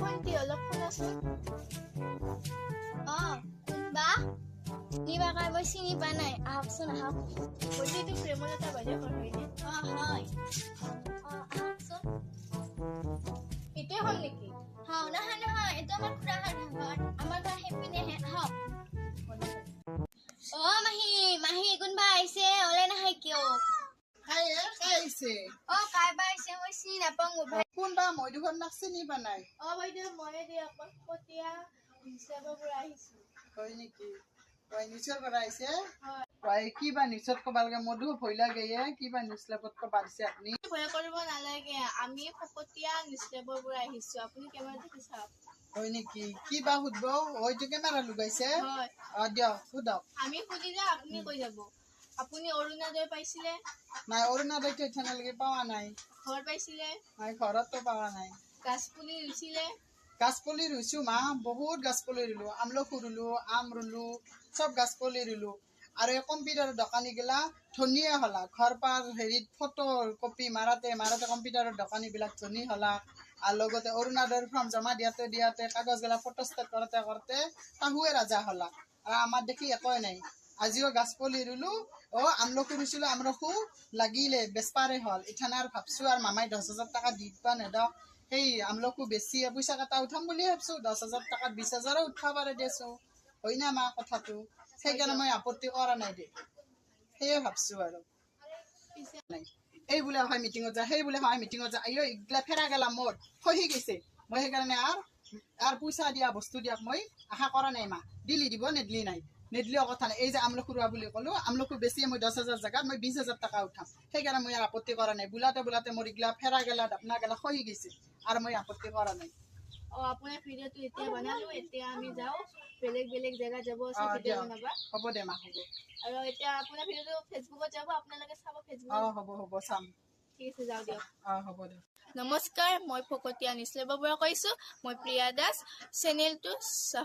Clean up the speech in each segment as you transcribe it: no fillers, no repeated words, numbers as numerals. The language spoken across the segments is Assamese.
ভণ্টি অলপ শুনাচোন। কোনবা কিবা কয় মই চিনি পোৱা নাই, আহকচোন আহক। ভণ্টি এইটো প্ৰেমলতা বাইদেউ ঘৰ হয়নে? হয় আহকচোন। এইটোৱে হ'ল নেকি? নহয় নহয়, এইটো আমাৰ খুৰাহঁতৰ ঘৰ, আমাৰ ঘৰ সেইপিনেহে। আহক। মাহী মাহী কোনবা আহিছে, ওলাই নাহে কিয়? কাইবা আহিছে, মই চিনি নাপাওঁ মোবাইল। কোনবা মই দুখন নাক চিনি পোৱা নাই। বাইদেউ ময়ে দিয়ক, পতিয়া হিচাপৰ পৰা আহিছো। হয় নেকি? তই নিউজৰ পৰা আহিছে? হয়। তই কিবা নিউজত কবা লাগে, মধু ভয় লাগে কিবা নিউজ লেপত কবা দিছে আপুনি। ভয় কৰিব নালাগে, আমি ফকতীয়া নিউজলেবৰ পৰা আহিছো, আপুনি কেমেৰা দেখি চাওক। হয় নেকি? কিবা সুধব? হয়তো কেমেৰা লগাইছে। হয়। দিয়ক সুধক। আমি সুধিলে আপুনি কৈ যাব। আপুনি অৰুণোদয় পাইছিলে? নাই, অৰুণোদয়টো এতিয়ালৈকে পোৱা নাই। ঘৰ পাইছিলে? নাই, ঘৰতো পোৱা নাই। গাছ পুলি ৰুইছিলে? গাছ পুলি ৰুইছো মা, বহুত গাছ পুলি ৰুলো, আমলখু ৰুলো, আম ৰুলো, চব গাছ পুলি ৰুলো। আৰু এই কম্পিউটাৰৰ দোকানী গিলা ধনীয়ে হলা, ঘৰ পাৰ হেৰিত ফটো কপি মাৰাতে কম্পিউটাৰৰ দোকানী বিলাক ধনী হলা। আৰু লগতে অৰুণোদয়ৰ ফৰ্ম জমা দিয়াতে কাগজ গিলা ফটোষ্টেট কৰোতে তাহুৱে ৰাজা হলা। আৰু আমাৰ দেখি একোৱে নাই। আজিও গাছ পুলি ৰুলো, আমলখু ৰুইছিলো, আমলখু লাগিলে বেচপাৰে হল। ইথানে আৰু ভাবছো আৰু মামাই 10,000 টকা দি দিবা নেদক, সেই আমলখু বেছি পইচা কেইটা উঠাম বুলি ভাবছো। 10,000 টকাত 20,000 উঠবা পাৰে দেছো, হয় না মা কথাটো? সেইকাৰণে মই আপত্তি কৰা নাই দে, সেয়ে ভাবছো আৰু নাই। এই বোলে হয় মিটিঙত যা, সেই বোলে হয় মিটিঙত যা, এইগিলা ফেৰা গেলা মোৰ খহি গৈছে। মই সেইকাৰণে আৰু পইচা দিয়া বস্তু দিয়াক মই আশা কৰা নাই মা। দিলি দিব, নেদলি নাই, নেদলিও কথা নাই। এই যে আমলখু ৰোৱা বুলি ক'লো, আমলখু বেছি মই 10,000 জেগাত মই 20,000 টকা উঠাম। সেইকাৰণে মই আৰু আপত্তি কৰা নাই। বোলাতে মোৰ এইগিলা ফেৰা গেলা ডাপনা গেলা খহি গৈছে, আৰু মই আপত্তি কৰা নাই। আপোনাৰ ভিডিঅ'টো এতিয়া বনালো, এতিয়া আমি যাওঁ বেলেগ জেগা যাব আছে ভিডিঅ' বনাবা। হ'ব দে মা, হ'ব। আৰু এতিয়া আপোনাৰ ভিডিঅ'টো ফেচবুকত যাব, আপোনালোকে চাব ফেচবুকত। হ'ব চাম। ঠিক আছে, যাওঁ দিয়ক। হ'ব দে। নমস্কাৰ, মই ফকতীয়া নিউজলেবৰ পৰা কৈছো। মই প্ৰিয়া দাস। চেনেলটো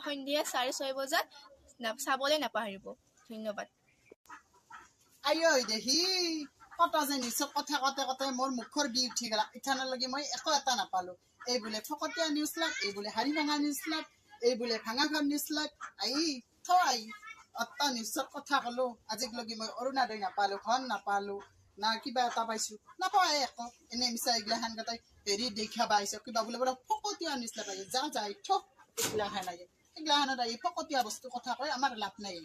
সন্ধিয়া 6:30 বজাত চাবলৈ নাপাহৰিব। ধন্যবাদ। দেহি কত যে নিউজত কথা কতে মোৰ মুখৰ বি উঠি গলা। ইথানলৈকে মই একো এটা নাপালো। এই বোলে ফকতীয়া নিউজ লাগ, এই বোলে হাৰি ভাঙা নিউজ লাগ, এই বোলে ভাঙা ঘৰ নিউজ লাগ। অত্তা নিউজত কথা কলো, আজিলৈকে মই অৰুণোদয় নাপালো, ঘৰ নাপালো, না কিবা এটা পাইছো, নাপায় একো। এনে মিছা এইগিলা খান গটাই হেৰি দেখাবা আহিছে, কিবা বোলে ফকতীয়া নিউজ লাগে। যা এইগিলা খান লাগে, এইগিলা খানত ফকতীয়া বস্তু কথা কয় আমাৰ লাভ নাই।